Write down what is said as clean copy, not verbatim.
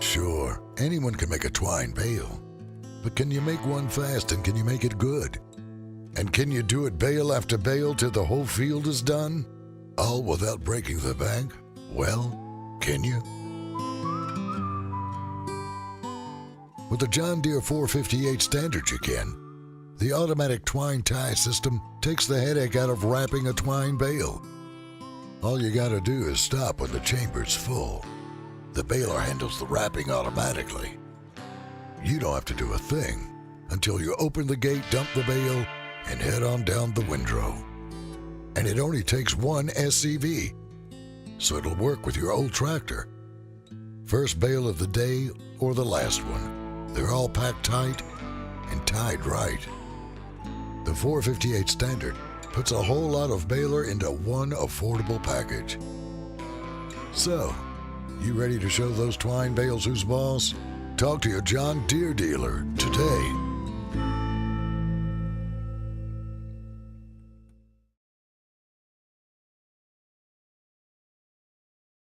Sure, anyone can make a twine bale. But can you make one fast, and can you make it good? And can you do it bale after bale till the whole field is done? All without breaking the bank? Well, can you? With the John Deere 458 Standard you can. The automatic twine tie system takes the headache out of wrapping a twine bale. All you gotta do is stop when the chamber's full. The baler handles the wrapping automatically. You don't have to do a thing until you open the gate, dump the bale, and head on down the windrow. And it only takes one SCV, so it'll work with your old tractor. First bale of the day or the last one, they're all packed tight and tied right. The 458 Standard puts a whole lot of baler into one affordable package. So, you ready to show those twine bales who's boss? Talk to your John Deere dealer today.